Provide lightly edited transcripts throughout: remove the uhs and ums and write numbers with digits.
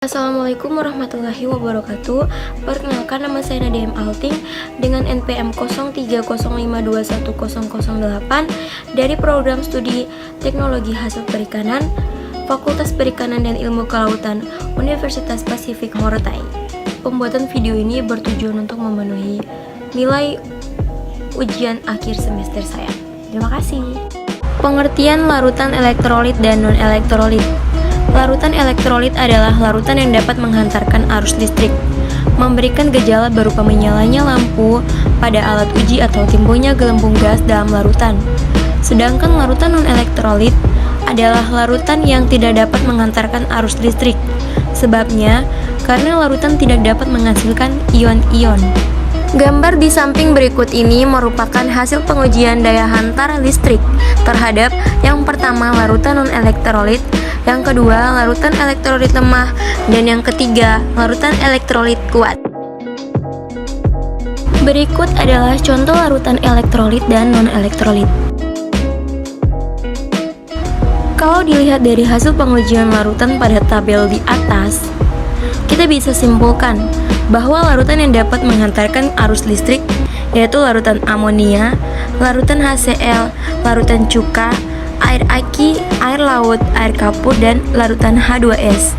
Assalamualaikum warahmatullahi wabarakatuh. Perkenalkan, nama saya Nadia M. Alting dengan NPM 0305211008 dari Program Studi Teknologi Hasil Perikanan, Fakultas Perikanan dan Ilmu Kelautan, Universitas Pasifik Morotai. Pembuatan video ini bertujuan untuk memenuhi nilai ujian akhir semester saya. Terima kasih. Pengertian larutan elektrolit dan non-elektrolit. Larutan elektrolit adalah larutan yang dapat menghantarkan arus listrik, memberikan gejala berupa menyalanya lampu pada alat uji atau timbulnya gelembung gas dalam larutan. Sedangkan larutan non-elektrolit adalah larutan yang tidak dapat menghantarkan arus listrik. Sebabnya, karena larutan tidak dapat menghasilkan ion-ion. Gambar di samping berikut ini merupakan hasil pengujian daya hantar listrik terhadap yang pertama larutan non-elektrolit, yang kedua larutan elektrolit lemah, dan yang ketiga larutan elektrolit kuat. Berikut adalah contoh larutan elektrolit dan non-elektrolit. Kalau dilihat dari hasil pengujian larutan pada tabel di atas, kita bisa simpulkan bahwa larutan yang dapat menghantarkan arus listrik yaitu larutan amonia, larutan HCl, larutan cuka, air aki, air laut, air kapur, dan larutan H2S.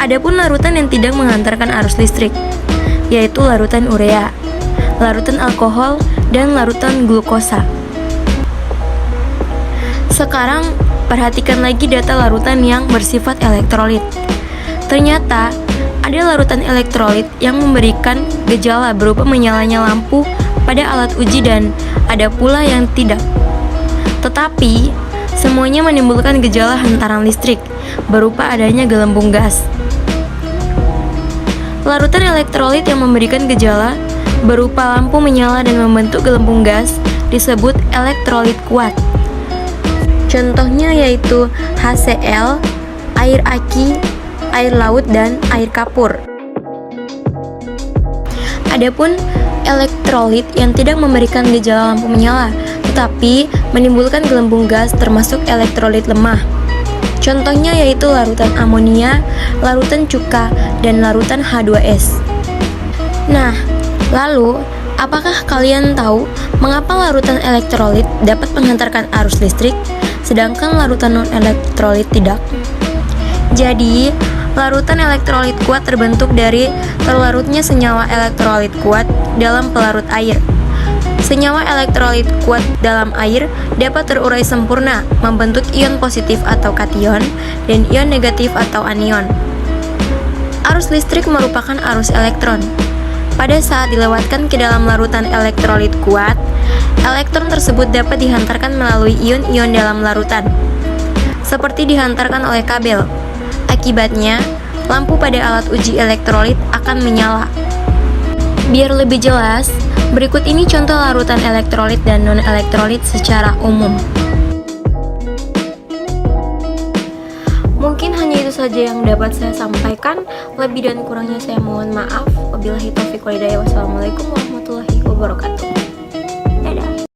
Adapun larutan yang tidak menghantarkan arus listrik yaitu larutan urea, larutan alkohol, dan larutan glukosa. Sekarang perhatikan lagi data larutan yang bersifat elektrolit. Ternyata ada larutan elektrolit yang memberikan gejala berupa menyalanya lampu pada alat uji dan ada pula yang tidak. Tetapi, semuanya menimbulkan gejala hantaran listrik berupa adanya gelembung gas. Larutan elektrolit yang memberikan gejala berupa lampu menyala dan membentuk gelembung gas disebut elektrolit kuat. Contohnya yaitu HCl, air aki, air laut, dan air kapur. Adapun elektrolit yang tidak memberikan gejala lampu menyala, tetapi menimbulkan gelembung gas termasuk elektrolit lemah. Contohnya yaitu larutan amonia, larutan cuka, dan larutan H2S. Nah, lalu apakah kalian tahu mengapa larutan elektrolit dapat menghantarkan arus listrik, sedangkan larutan non-elektrolit tidak? Jadi, larutan elektrolit kuat terbentuk dari terlarutnya senyawa elektrolit kuat dalam pelarut air. Senyawa elektrolit kuat dalam air dapat terurai sempurna, membentuk ion positif atau kation dan ion negatif atau anion. Arus listrik merupakan arus elektron. Pada saat dilewatkan ke dalam larutan elektrolit kuat, elektron tersebut dapat dihantarkan melalui ion-ion dalam larutan, seperti dihantarkan oleh kabel. Akibatnya, lampu pada alat uji elektrolit akan menyala. Biar lebih jelas, berikut ini contoh larutan elektrolit dan non-elektrolit secara umum. Mungkin hanya itu saja yang dapat saya sampaikan. Lebih dan kurangnya saya mohon maaf. Wabillahi taufiq wal hidayah. Wassalamualaikum warahmatullahi wabarakatuh.